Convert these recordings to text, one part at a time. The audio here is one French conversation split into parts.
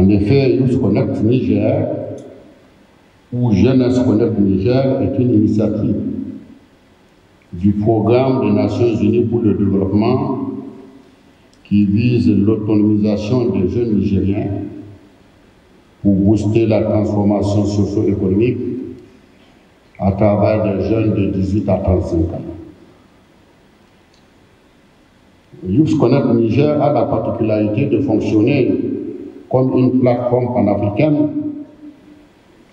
En effet, Youth Connect Niger, ou Jeunesse Connect Niger, est une initiative du Programme des Nations Unies pour le développement qui vise l'autonomisation des jeunes Nigériens pour booster la transformation socio-économique à travers des jeunes de 18 à 35 ans. Youth Connect Niger a la particularité de fonctionner comme une plateforme panafricaine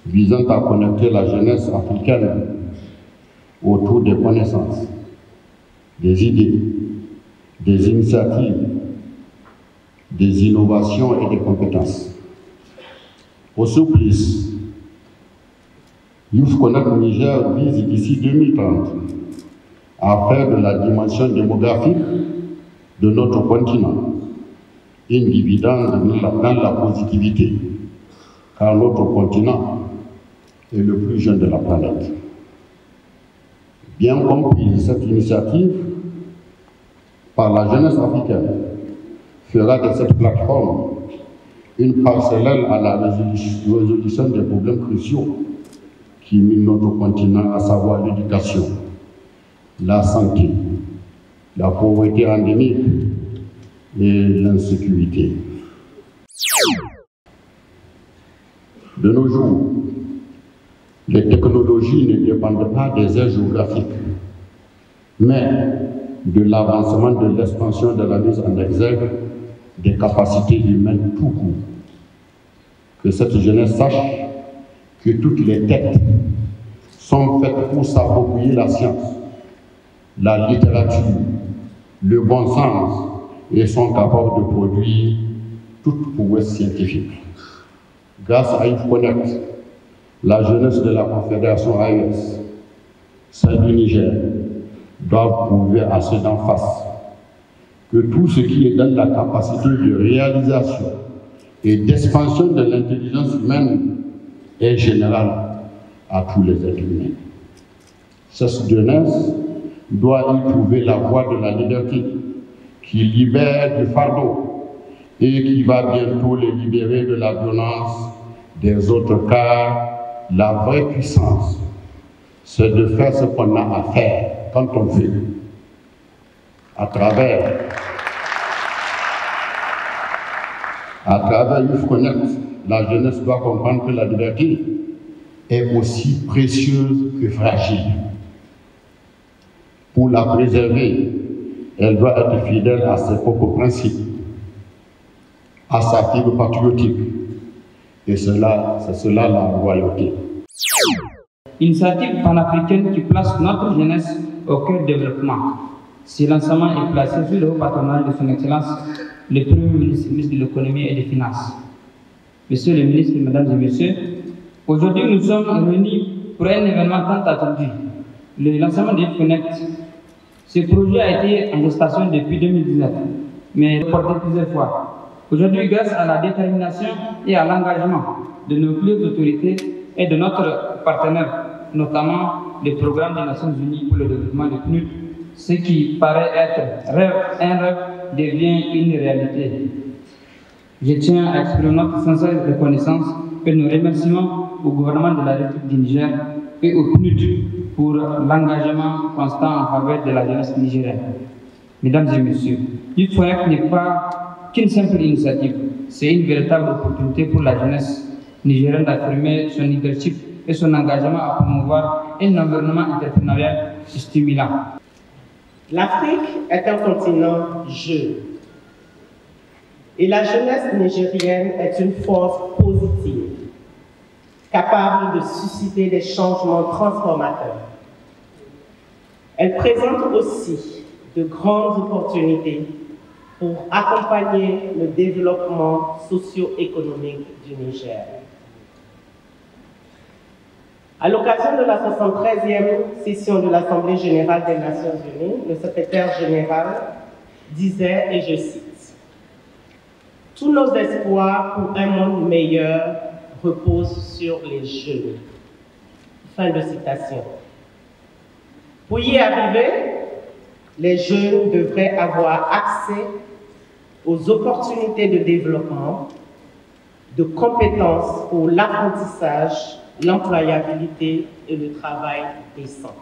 visant à connecter la jeunesse africaine autour des connaissances, des idées, des initiatives, des innovations et des compétences. Au supplice, Youth Connect Niger vise d'ici 2030 à faire de la dimension démographique de notre continent une dividende dans la positivité, car notre continent est le plus jeune de la planète. Bien comprise, cette initiative par la jeunesse africaine fera de cette plateforme une parcelle à la résolution des problèmes cruciaux qui minent notre continent, à savoir l'éducation, la santé, la pauvreté endémique et l'insécurité. De nos jours, les technologies ne dépendent pas des aires géographiques, mais de l'avancement de l'expansion de la mise en exergue des capacités humaines tout court. Que cette jeunesse sache que toutes les têtes sont faites pour s'approprier la science, la littérature, le bon sens et sont capables de produire toute prouesse scientifique. Grâce à Youth Connect, la jeunesse de la Confédération AES, celle du Niger, doivent prouver à ceux d'en face que tout ce qui est dans la capacité de réalisation et d'expansion de l'intelligence humaine est général à tous les êtres humains. Cette jeunesse doit y trouver la voie de la liberté qui libère du fardeau et qui va bientôt les libérer de la violence des autres, car la vraie puissance, c'est de faire ce qu'on a à faire quand on veut. À travers Youth Connect, la jeunesse doit comprendre que la liberté est aussi précieuse que fragile. Pour la préserver, elle doit être fidèle à ses propres principes, à sa fibre patriotique. Et c'est cela la royauté. Initiative panafricaine qui place notre jeunesse au cœur du développement. Ce lancement est placé sous le haut patronage de son Excellence, le Premier ministre de l'Économie et des Finances. Monsieur le ministre, Mesdames et Messieurs, aujourd'hui nous sommes réunis pour un événement tant attendu, le lancement de Youth Connect. Ce projet a été en gestation depuis 2019, mais reporté plusieurs fois. Aujourd'hui, grâce à la détermination et à l'engagement de nos plus hautes autorités et de notre partenaire, notamment le Programme des Nations Unies pour le développement du PNUD, ce qui paraît être un rêve devient une réalité. Je tiens à exprimer notre sincère reconnaissance et nos remerciements au gouvernement de la République du Niger et au PNUD pour l'engagement constant en faveur de la jeunesse nigérienne. Mesdames et Messieurs, Youth Connect n'est pas qu'une simple initiative, c'est une véritable opportunité pour la jeunesse nigérienne d'affirmer son leadership et son engagement à promouvoir un environnement entrepreneurial stimulant. L'Afrique est un continent jeune et la jeunesse nigérienne est une force positive, capable de susciter des changements transformateurs. Elle présente aussi de grandes opportunités pour accompagner le développement socio-économique du Niger. À l'occasion de la 73e session de l'Assemblée générale des Nations Unies, le secrétaire général disait, et je cite, « Tous nos espoirs pour un monde meilleur reposent sur les jeunes. » Fin de citation. Pour y arriver, les jeunes devraient avoir accès aux opportunités de développement, de compétences pour l'apprentissage, l'employabilité et le travail décent.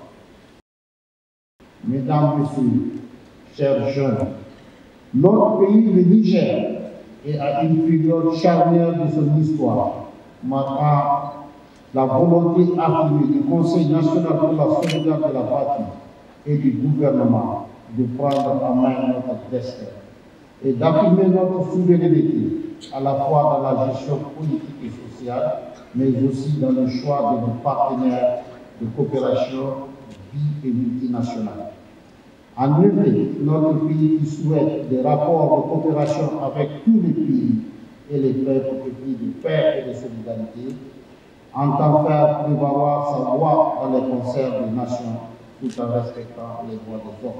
Mesdames, Messieurs, chers jeunes, notre pays, le Niger, est à une période charnière de son histoire, marquant la volonté affirmée du Conseil national pour la sauvegarde de la patrie et du gouvernement de prendre en main notre destin et d'affirmer notre souveraineté à la fois dans la gestion politique et sociale, mais aussi dans le choix de nos partenaires de coopération bi- et multinationale. En effet, notre pays qui souhaite des rapports de coopération avec tous les pays et les peuples épris de paix et de solidarité, entend faire prévaloir sa voix dans les concerts des nations tout en respectant les droits des hommes.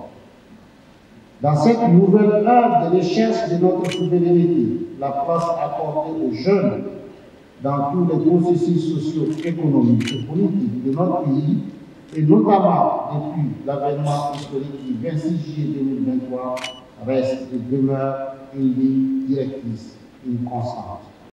Dans cette nouvelle ère de recherche de notre souveraineté, la place accordée aux jeunes dans tous les processus socio-économiques et politiques de notre pays, et notamment depuis l'avènement historique du 26 juillet 2023, reste et demeure une ligne directrice, une constante.